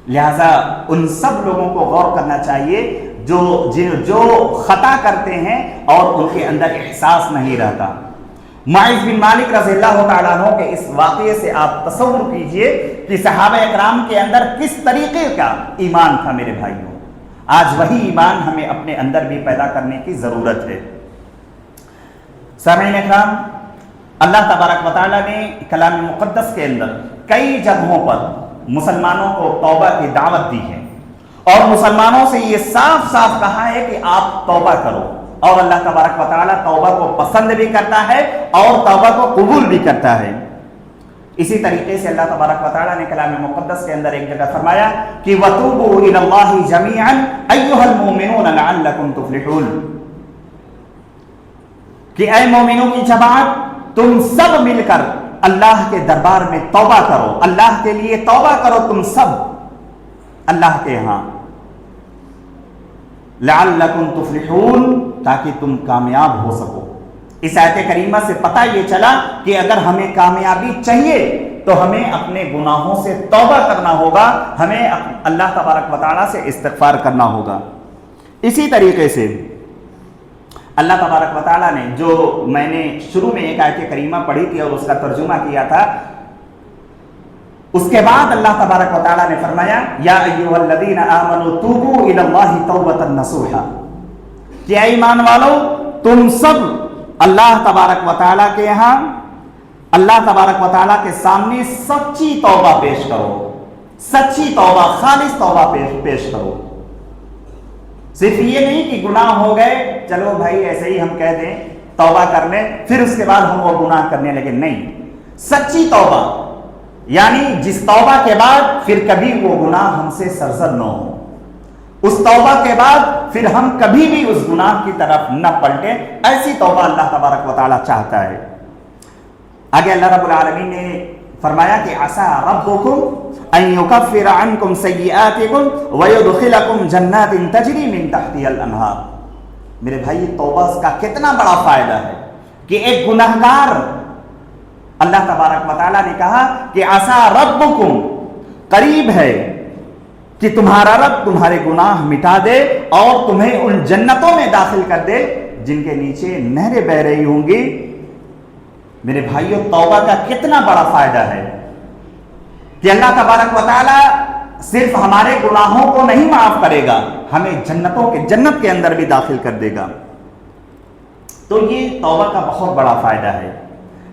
لہذا ان سب لوگوں کو غور کرنا چاہیے جو خطا کرتے ہیں اور ان کے اندر احساس نہیں رہتا۔ معیذ بن مالک رضی اللہ تعالیٰ عنہ کے اس واقعے سے آپ تصور کیجئے کہ صحابہ اکرام کے اندر کس طریقے کا ایمان تھا۔ میرے بھائیوں، آج وہی ایمان ہمیں اپنے اندر بھی پیدا کرنے کی ضرورت ہے۔ سامعین اکرام، اللہ تبارک و تعالیٰ نے کلام مقدس کے اندر کئی جگہوں پر مسلمانوں کو توبہ کی دعوت دی ہے، اور مسلمانوں سے یہ صاف صاف کہا ہے کہ آپ توبہ کرو، اور اللہ تبارک و تعالیٰ توبہ کو پسند بھی کرتا ہے اور توبہ کو قبول بھی کرتا ہے۔ اسی طریقے سے اللہ تبارک و تعالیٰ نے کلام مقدس کے اندر ایک جگہ فرمایا کہ وَتُوبُوا إِلَى اللَّهِ جَمِيعًا أَيُّهَا الْمُؤْمِنُونَ لَعَلَّكُمْ تُفْلِحُونَ، کہ اے مومنوں کی جماعت، تم سب مل کر اللہ کے دربار میں توبہ کرو، اللہ کے لیے توبہ کرو تم سب اللہ کے ہاں، لَعَلَّكُمْ تُفْلِحُونَ، تاکہ تم کامیاب ہو سکو۔ اس آیت کریمہ سے پتہ یہ چلا کہ اگر ہمیں کامیابی چاہیے تو ہمیں اپنے گناہوں سے توبہ کرنا ہوگا، ہمیں اللہ تبارک و تعالیٰ سے استغفار کرنا ہوگا۔ اسی طریقے سے اللہ تبارک و تعالیٰ نے، جو میں نے شروع میں ایک آیت کریمہ پڑھی تھی اور اس کا ترجمہ کیا تھا، اس کے بعد اللہ تبارک و تعالیٰ نے فرمایا یا ایھا الذین آمنوا توبوا الی اللہ توبۃ نصوحا، کہ اے ایمان والو تم سب اللہ تبارک و تعالیٰ کے یہاں، اللہ تبارک و تعالیٰ کے سامنے سچی توبہ پیش کرو، سچی توبہ، خالص توبہ پیش کرو۔ صرف یہ نہیں کہ گناہ ہو گئے چلو بھائی ایسے ہی ہم کہہ دیں توبہ کرنے، پھر اس کے بعد ہم وہ گناہ کرنے لگے، نہیں، سچی توبہ، یعنی جس توبہ کے بعد پھر کبھی وہ گناہ ہم سے سرزد نہ ہو، اس توبہ کے بعد پھر ہم کبھی بھی اس گناہ کی طرف نہ پلٹیں، ایسی توبہ اللہ تبارک و تعالیٰ چاہتا ہے۔ آگے اللہ رب العالمین نے فرمایا کہ عسیٰ ربکم ان یکفر عنکم سیئاتکم ویدخلکم جنات تجری من تحتہا الانہار۔ میرے بھائی، توبہ کا کتنا بڑا فائدہ ہے کہ ایک گناہگار، اللہ تبارک و تعالیٰ نے کہا کہ عسیٰ ربکم، قریب ہے کہ تمہارا رب تمہارے گناہ مٹا دے اور تمہیں ان جنتوں میں داخل کر دے جن کے نیچے نہریں بہ رہی ہوں گی۔ میرے بھائیوں، توبہ کا کتنا بڑا فائدہ ہے کہ اللہ تبارک و تعالیٰ صرف ہمارے گناہوں کو نہیں معاف کرے گا، ہمیں جنت کے اندر بھی داخل کر دے گا۔ تو یہ توبہ کا بہت بڑا فائدہ ہے۔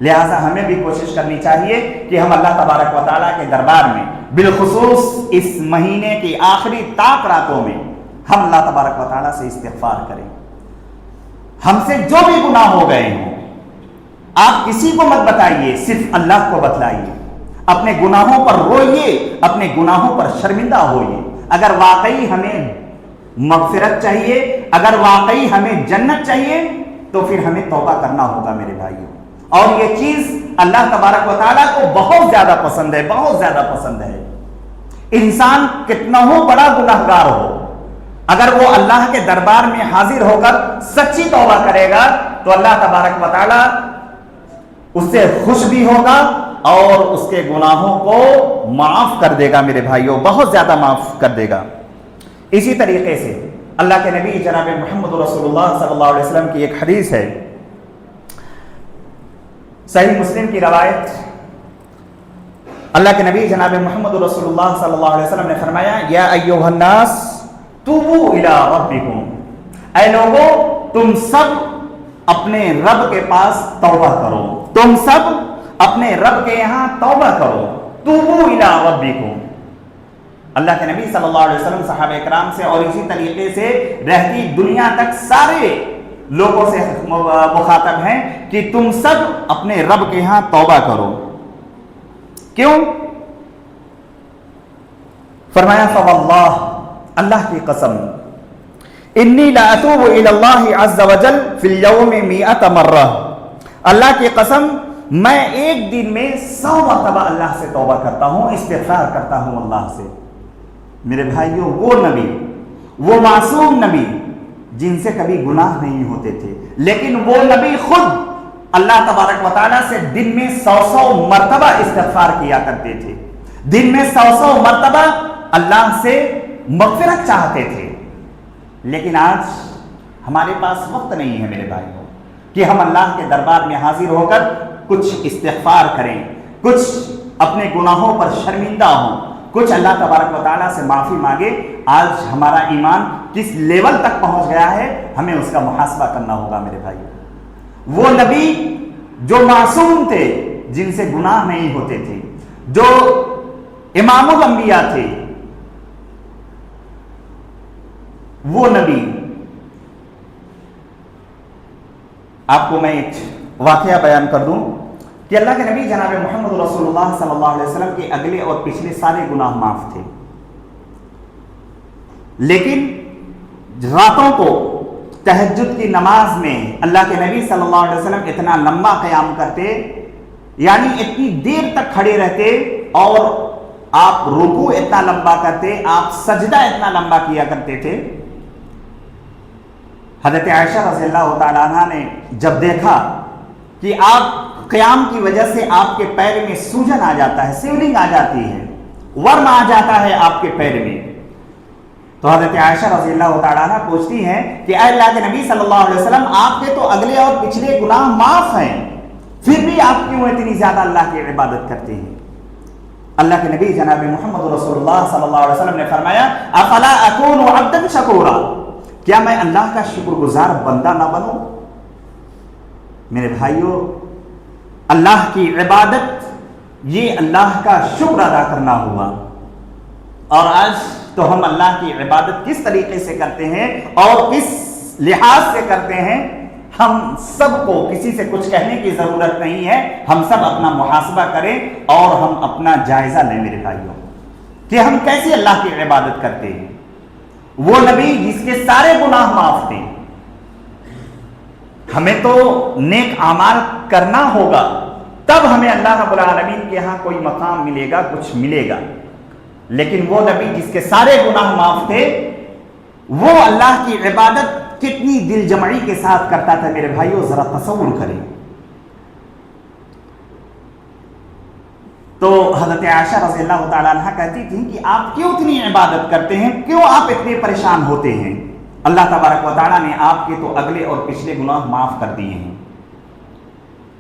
لہٰذا ہمیں بھی کوشش کرنی چاہیے کہ ہم اللہ تبارک و تعالیٰ کے دربار میں، بالخصوص اس مہینے کی آخری طاق راتوں میں، ہم اللہ تبارک و تعالیٰ سے استغفار کریں۔ ہم سے جو بھی گناہ ہو گئے ہوں، آپ کسی کو مت بتائیے، صرف اللہ کو بتلائیے، اپنے گناہوں پر روئیے، اپنے گناہوں پر شرمندہ ہوئیے۔ اگر واقعی ہمیں مغفرت چاہیے، اگر واقعی ہمیں جنت چاہیے، تو پھر ہمیں توبہ کرنا ہوگا میرے بھائیوں۔ اور یہ چیز اللہ تبارک و تعالیٰ کو بہت زیادہ پسند ہے، بہت زیادہ پسند ہے۔ انسان کتنا ہو بڑا گناہگار ہو، اگر وہ اللہ کے دربار میں حاضر ہو کر سچی توبہ کرے گا تو اللہ تبارک و تعالیٰ اس سے خوش بھی ہوگا اور اس کے گناہوں کو معاف کر دے گا میرے بھائیوں، بہت زیادہ معاف کر دے گا۔ اسی طریقے سے اللہ کے نبی جناب محمد رسول اللہ صلی اللہ علیہ وسلم کی ایک حدیث ہے، صحیح مسلم کی روایت، اللہ کے نبی جناب محمد رسول اللہ صلی اللہ علیہ وسلم نے فرمایا، یا ایھا الناس توبوا الی ربکم، اے لوگو تم سب اپنے رب کے پاس توبہ کرو، تم سب اپنے رب کے یہاں توبہ کرو، توبوا الی ربکم۔ اللہ کے نبی صلی اللہ علیہ وسلم صحابہ کرام سے اور اسی طریقے سے رہتی دنیا تک سارے لوگوں سے مخاطب ہیں کہ تم سب اپنے رب کے ہاں توبہ کرو۔ کیوں؟ فرمایا فواللہ، اللہ کی قسم، انی لا اتوب الی اللہ عز وجل فی اليوم 100 مرہ، اللہ کی قسم میں ایک دن میں 100 مرتبہ اللہ سے توبہ کرتا ہوں، استغفار کرتا ہوں اللہ سے۔ میرے بھائیوں، وہ نبی، وہ معصوم نبی جن سے کبھی گناہ نہیں ہوتے تھے، لیکن وہ نبی خود اللہ تبارک و تعالیٰ سے دن میں 100 مرتبہ استغفار کیا کرتے تھے، دن میں 100 مرتبہ اللہ سے مغفرت چاہتے تھے۔ لیکن آج ہمارے پاس وقت نہیں ہے میرے بھائیوں کہ ہم اللہ کے دربار میں حاضر ہو کر کچھ استغفار کریں، کچھ اپنے گناہوں پر شرمندہ ہوں، کچھ اللہ تبارک و تعالیٰ سے معافی مانگے۔ آج ہمارا ایمان کس لیول تک پہنچ گیا ہے، ہمیں اس کا محاسبہ کرنا ہوگا میرے بھائی۔ وہ نبی جو معصوم تھے، جن سے گناہ نہیں ہوتے تھے، جو امام الانبیاء تھے، وہ نبی، آپ کو میں ایک واقعہ بیان کر دوں کہ اللہ کے نبی جناب محمد رسول اللہ صلی اللہ علیہ وسلم کے اگلے اور پچھلے سارے گناہ معاف تھے، لیکن راتوں کو تہجد کی نماز میں اللہ کے نبی صلی اللہ علیہ وسلم اتنا لمبا قیام کرتے، یعنی اتنی دیر تک کھڑے رہتے، اور آپ رکوع اتنا لمبا کرتے، آپ سجدہ اتنا لمبا کیا کرتے تھے۔ حضرت عائشہ رضی اللہ تعالیٰ عنہ نے جب دیکھا کہ آپ قیام کی وجہ سے آپ کے پیر میں سوجن آ جاتا ہے، سیولنگ آ جاتی ہے، ورم آ جاتا ہے آپ کے پیر میں، تو حضرت عائشہ رضی اللہ تعالیٰ عنہ پوچھتی ہیں کہ اے اللہ کے نبی صلی اللہ علیہ وسلم، آپ کے تو اگلے اور پچھلے گناہ معاف ہیں، پھر بھی آپ کیوں اتنی زیادہ اللہ کی عبادت کرتے ہیں؟ اللہ کے نبی جناب محمد رسول اللہ صلی اللہ علیہ وسلم نے فرمایا، افلا اکون عبدا شکورا، کیا میں اللہ کا شکر گزار بندہ نہ بنوں؟ میرے بھائیوں، اللہ کی عبادت یہ اللہ کا شکر ادا کرنا ہوا، اور آج تو ہم اللہ کی عبادت کس طریقے سے کرتے ہیں اور کس لحاظ سے کرتے ہیں، ہم سب کو کسی سے کچھ کہنے کی ضرورت نہیں ہے، ہم سب اپنا محاسبہ کریں اور ہم اپنا جائزہ لیں میرے بھائیوں کہ ہم کیسے اللہ کی عبادت کرتے ہیں۔ وہ نبی جس کے سارے گناہ معاف تھے، ہمیں تو نیک اعمال کرنا ہوگا، تب ہمیں اللہ رب العالمین کے ہاں کوئی مقام ملے گا، کچھ ملے گا۔ لیکن وہ نبی جس کے سارے گناہ معاف تھے، وہ اللہ کی عبادت کتنی دل جمعی کے ساتھ کرتا تھا میرے بھائیوں، ذرا تصور کریں۔ تو حضرت عائشہ رضی اللہ تعالیٰ عنہ کہتی تھیں کہ آپ کیوں اتنی عبادت کرتے ہیں، کیوں آپ اتنے پریشان ہوتے ہیں؟ اللہ تبارک و تعالیٰ نے آپ کے تو اگلے اور پچھلے گناہ معاف کر دیے ہیں۔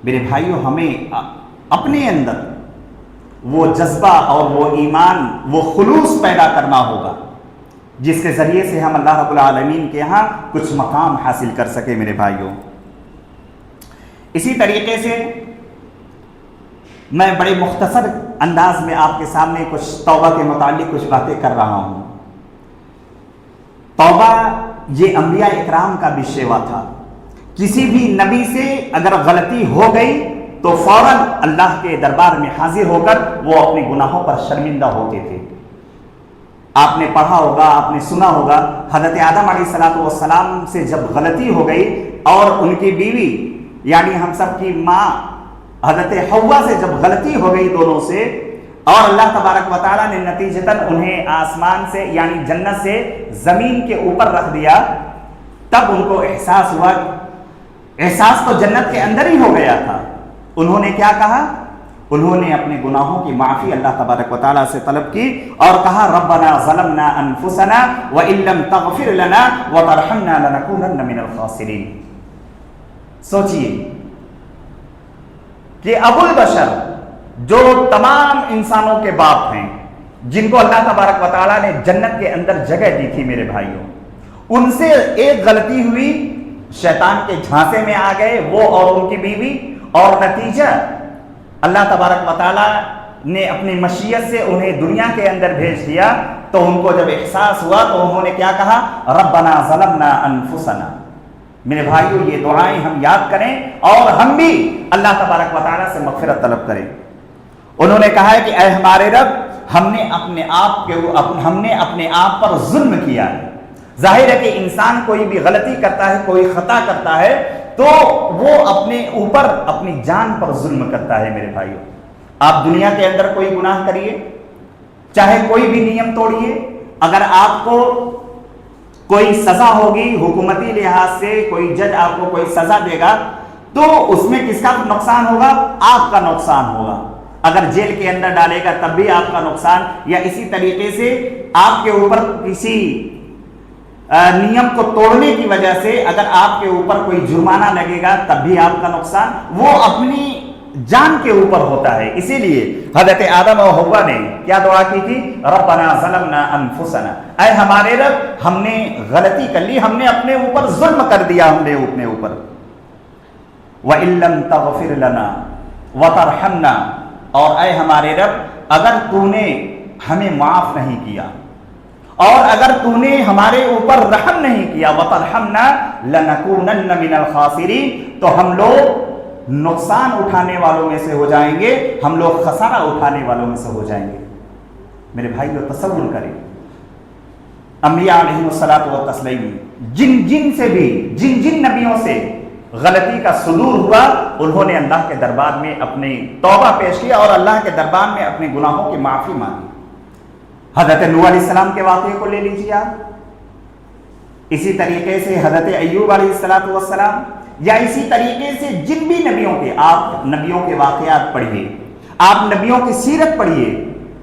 میرے بھائیوں، ہمیں اپنے اندر وہ جذبہ اور وہ ایمان، وہ خلوص پیدا کرنا ہوگا جس کے ذریعے سے ہم اللہ رب العالمین کے ہاں کچھ مقام حاصل کر سکے میرے بھائیوں۔ اسی طریقے سے میں بڑے مختصر انداز میں آپ کے سامنے کچھ توبہ کے متعلق کچھ باتیں کر رہا ہوں۔ توبہ یہ انبیاء اکرام کا بھی شیوا تھا، کسی بھی نبی سے اگر غلطی ہو گئی تو فوراً اللہ کے دربار میں حاضر ہو کر وہ اپنے گناہوں پر شرمندہ ہوتے تھے۔ آپ نے پڑھا ہوگا، آپ نے سنا ہوگا، حضرت آدم علیہ السلام سے جب غلطی ہو گئی اور ان کی بیوی یعنی ہم سب کی ماں حضرت حوا سے جب غلطی ہو گئی دونوں سے، اور اللہ تبارک و تعالیٰ نے نتیجتاً انہیں آسمان سے یعنی جنت سے زمین کے اوپر رکھ دیا، تب ان کو احساس ہوا، احساس تو جنت کے اندر ہی ہو گیا تھا۔ انہوں نے کیا کہا؟ انہوں نے اپنے گناہوں کی معافی اللہ تبارک و تعالیٰ سے طلب کی اور کہا ربنا ظلمنا انفسنا وان لم تغفر لنا وترحمنا لنکونن من الخاسرین۔ سوچئے کہ ابو البشر جو تمام انسانوں کے باپ ہیں، جن کو اللہ تبارک و تعالیٰ نے جنت کے اندر جگہ دی تھی میرے بھائیوں، ان سے ایک غلطی ہوئی، شیطان کے جھانسے میں آ گئے وہ اور ان کی بیوی، اور نتیجہ اللہ تبارک و تعالیٰ نے اپنی مشیت سے انہیں دنیا کے اندر بھیج دیا۔ تو ان کو جب احساس ہوا تو انہوں نے کیا کہا؟ ربنا ظلمنا انفسنا۔ میرے بھائیوں، یہ دعائیں ہم یاد کریں اور ہم بھی اللہ تبارک و تعالیٰ سے مغفرت طلب کریں۔ انہوں نے کہا ہے کہ اے ہمارے رب، ہم نے اپنے آپ پر ظلم کیا ہے۔ ظاہر ہے کہ انسان کوئی بھی غلطی کرتا ہے، کوئی خطا کرتا ہے تو وہ اپنے اوپر اپنی جان پر ظلم کرتا ہے۔ میرے بھائیوں، آپ دنیا کے اندر کوئی گناہ کریے، چاہے کوئی بھی نیم توڑیے، اگر آپ کو کوئی سزا ہوگی حکومتی لحاظ سے، کوئی جج آپ کو کوئی سزا دے گا تو اس میں کس کا نقصان ہوگا؟ آپ کا نقصان ہوگا۔ اگر جیل کے اندر ڈالے گا تب بھی آپ کا نقصان، یا اسی طریقے سے آپ کے اوپر کسی نیم کو توڑنے کی وجہ سے اگر آپ کے اوپر کوئی جرمانہ لگے گا تب بھی آپ کا نقصان، وہ اپنی جان کے اوپر ہوتا ہے۔ اسی لیے حضرت آدم اور حوا نے کیا دعا کی تھی؟ ربنا ظلمنا انفسنا، اے ہمارے رب، ہم نے غلطی کر لی، ہم نے اپنے اوپر ظلم کر دیا، ہم نے اپنے اوپر۔ وَإِن لَّمْ تَغْفِرْ لَنَا وَتَرْحَمْنَا، اور اے ہمارے رب، اگر تو نے ہمیں معاف نہیں کیا اور اگر تو نے ہمارے اوپر رحم نہیں کیا، وَتَرْحَمْنَا لَنَكُونَنَّ مِنَ الْخَاسِرِينَ، تو ہم لوگ نقصان اٹھانے والوں میں سے ہو جائیں گے، ہم لوگ خسارہ اٹھانے والوں میں سے ہو جائیں گے۔ میرے بھائیو، تصور کریں، انبیاء علیہم الصلاۃ والتسلیم جن نبیوں سے غلطی کا صدور ہوا، انہوں نے اللہ کے دربار میں اپنی توبہ پیش کی اور اللہ کے دربار میں اپنے گناہوں کی معافی مانگی۔ حضرت نوح علیہ السلام کے واقعے کو لے لیجیے آپ، اسی طریقے سے حضرت ایوب علیہ السلام، یا اسی طریقے سے جن بھی نبیوں کے آپ نبیوں کے واقعات پڑھیے، آپ نبیوں کی سیرت پڑھیے،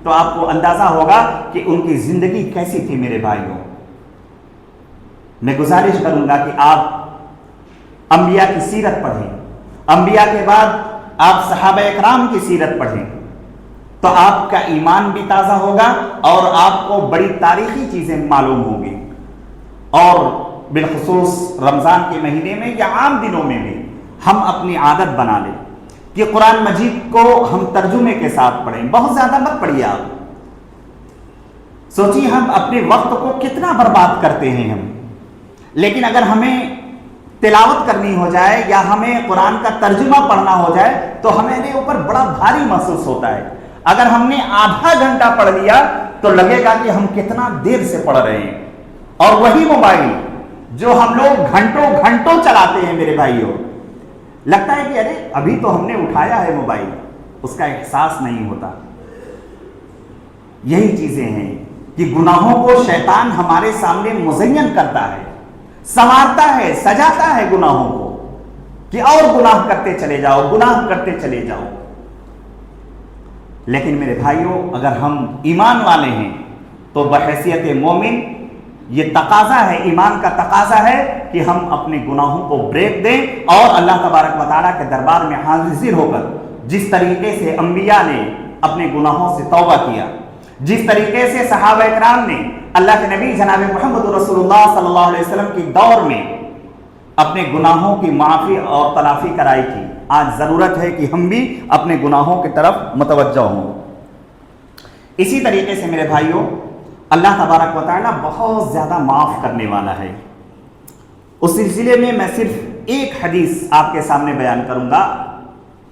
تو آپ کو اندازہ ہوگا کہ ان کی زندگی کیسی تھی۔ میرے بھائیوں، میں گزارش کروں گا کہ آپ انبیاء کی سیرت پڑھیں، انبیاء کے بعد آپ صحابہ اکرام کی سیرت پڑھیں، تو آپ کا ایمان بھی تازہ ہوگا اور آپ کو بڑی تاریخی چیزیں معلوم ہوں گی۔ اور بالخصوص رمضان کے مہینے میں یا عام دنوں میں بھی ہم اپنی عادت بنا لیں کہ قرآن مجید کو ہم ترجمے کے ساتھ پڑھیں، بہت زیادہ مت پڑھیے آپ۔ سوچیے ہم اپنے وقت کو کتنا برباد کرتے ہیں ہم، لیکن اگر ہمیں تلاوت کرنی ہو جائے یا ہمیں قرآن کا ترجمہ پڑھنا ہو جائے تو ہمارے اوپر بڑا بھاری محسوس ہوتا ہے۔ اگر ہم نے آدھا گھنٹہ پڑھ لیا تو لگے گا کہ ہم کتنا دیر سے پڑھ رہے ہیں، اور وہی موبائل جو ہم لوگ گھنٹوں چلاتے ہیں میرے بھائیوں، لگتا ہے کہ ارے ابھی تو ہم نے اٹھایا ہے موبائل، اس کا احساس نہیں ہوتا۔ یہی چیزیں ہیں کہ گناہوں کو شیطان ہمارے سامنے مزین کرتا ہے، سنوارتا ہے، سجاتا ہے گناہوں کو کہ اور گناہ کرتے چلے جاؤ، گناہ کرتے چلے جاؤ۔ لیکن میرے بھائیوں، اگر ہم ایمان والے ہیں تو بحیثیت مومن یہ تقاضا ہے، ایمان کا تقاضا ہے کہ ہم اپنے گناہوں کو بریک دیں اور اللہ تبارک و تعالیٰ کے دربار میں حاضر ہو کر جس طریقے سے انبیاء نے اپنے گناہوں سے توبہ کیا، جس طریقے سے صحابہ اکرام نے اللہ کے نبی جناب محمد رسول اللہ صلی اللہ علیہ وسلم کی دور میں اپنے گناہوں کی معافی اور تلافی کرائی تھی، آج ضرورت ہے کہ ہم بھی اپنے گناہوں کی طرف متوجہ ہوں۔ اسی طریقے سے میرے بھائیوں، اللہ تبارک و تعالیٰ بہت زیادہ معاف کرنے والا ہے۔ اس سلسلے میں صرف ایک حدیث آپ کے سامنے بیان کروں گا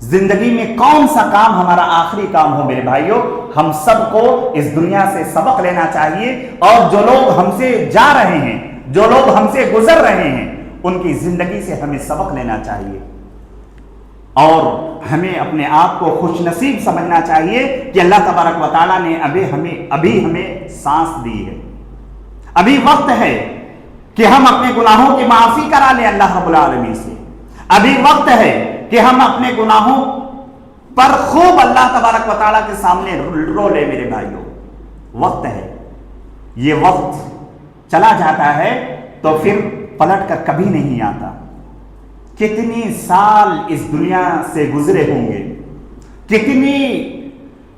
زندگی میں کون سا کام ہمارا آخری کام ہو میرے بھائیوں، ہم سب کو اس دنیا سے سبق لینا چاہیے، اور جو لوگ ہم سے جا رہے ہیں، جو لوگ ہم سے گزر رہے ہیں، ان کی زندگی سے ہمیں سبق لینا چاہیے، اور ہمیں اپنے آپ کو خوش نصیب سمجھنا چاہیے کہ اللہ تبارک و تعالیٰ نے ابھی ہمیں سانس دی ہے، ابھی وقت ہے کہ ہم اپنے گناہوں کی معافی کرا لیں اللہ رب العالمین سے، ابھی وقت ہے کہ ہم اپنے گناہوں پر خوب اللہ تبارک و تعالیٰ کے سامنے رو لے میرے بھائیوں، وقت ہے۔ یہ وقت چلا جاتا ہے تو پھر پلٹ کر کبھی نہیں آتا۔ کتنی سال اس دنیا سے گزرے ہوں گے، کتنی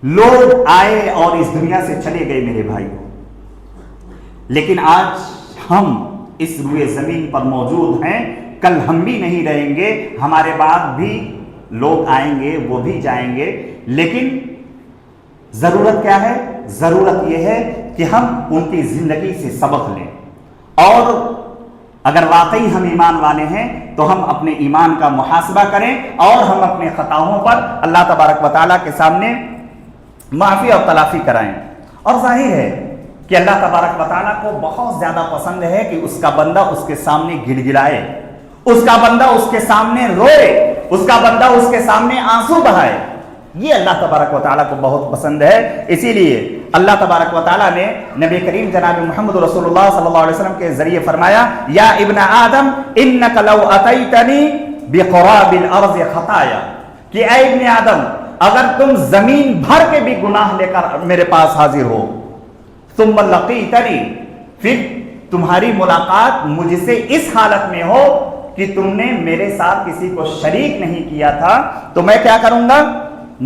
لوگ آئے اور اس دنیا سے چلے گئے میرے بھائیوں، لیکن آج ہم اس روئے زمین پر موجود ہیں، کل ہم بھی نہیں رہیں گے، ہمارے بعد بھی لوگ آئیں گے، وہ بھی جائیں گے، لیکن ضرورت کیا ہے؟ ضرورت یہ ہے کہ ہم ان کی زندگی سے سبق لیں، اور اگر واقعی ہم ایمان والے ہیں تو ہم اپنے ایمان کا محاسبہ کریں، اور ہم اپنے خطاؤں پر اللہ تبارک و تعالیٰ کے سامنے معافی اور تلافی کرائیں۔ اور ظاہر ہے کہ اللہ تبارک و تعالیٰ کو بہت زیادہ پسند ہے کہ اس کا بندہ اس کے سامنے گڑ گڑائے، اس کا بندہ اس کے سامنے روئے، اس کا بندہ اس کے سامنے آنسو بہائے، یہ اللہ تبارک و تعالیٰ کو بہت پسند ہے۔ اسی لیے اللہ تبارک و تعالیٰ نے نبی کریم جناب محمد رسول اللہ صلی اللہ علیہ وسلم کے ذریعے فرمایا، یا ابن آدم انک لو اتیتنی بقراب الارض خطایا، کہ اے ابن آدم اگر تم زمین بھر کے بھی گناہ لے کر میرے پاس حاضر ہو، ثم لقیتنی، پھر تمہاری ملاقات مجھ سے اس حالت میں ہو کہ تم نے میرے ساتھ کسی کو شریک نہیں کیا تھا، تو میں کیا کروں گا؟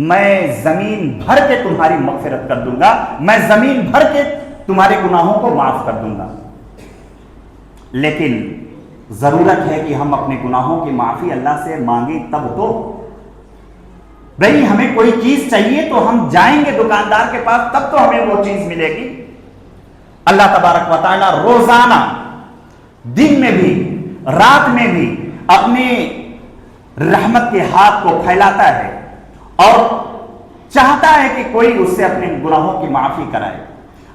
میں زمین بھر کے تمہاری مغفرت کر دوں گا، میں زمین بھر کے تمہارے گناہوں کو معاف کر دوں گا۔ لیکن ضرورت ہے کہ ہم اپنے گناہوں کی معافی اللہ سے مانگیں، تب تو بھئی ہمیں کوئی چیز چاہیے تو ہم جائیں گے دکاندار کے پاس، تب تو ہمیں وہ چیز ملے گی۔ اللہ تبارک و تعالیٰ روزانہ دن میں بھی رات میں بھی اپنے رحمت کے ہاتھ کو پھیلاتا ہے، اور چاہتا ہے کہ کوئی اس سے اپنے گناہوں کی معافی کرائے،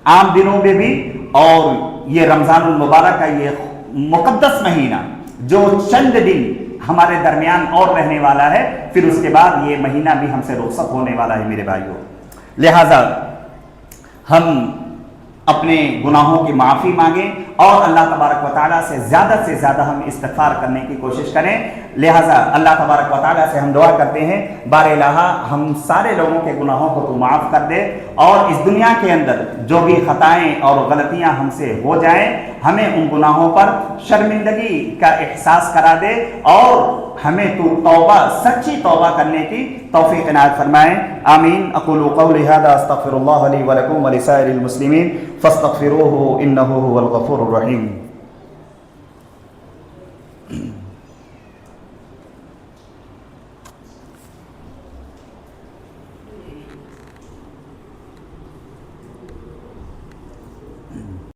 عام دنوں میں بھی، اور یہ رمضان المبارک کا یہ مقدس مہینہ جو چند دن ہمارے درمیان اور رہنے والا ہے، پھر اس کے بعد یہ مہینہ بھی ہم سے رخصت ہونے والا ہے میرے بھائیوں۔ لہذا ہم اپنے گناہوں کی معافی مانگیں، اور اللہ تبارک و تعالیٰ سے زیادہ ہم استغفار کرنے کی کوشش کریں۔ لہٰذا اللہ تبارک و تعالیٰ سے ہم دعا کرتے ہیں، بار الہ ہم سارے لوگوں کے گناہوں کو تو معاف کر دے، اور اس دنیا کے اندر جو بھی خطائیں اور غلطیاں ہم سے ہو جائیں، ہمیں ان گناہوں پر شرمندگی کا احساس کرا دے، اور ہمیں تو توبہ، سچی توبہ کرنے کی توفیق عنایت فرمائیں۔ آمین۔ اقول قولی ھذا استغفر اللہ لی ولکم ولسائر المسلمین فاستغفروہ انہ ھو الغفور الرحیم۔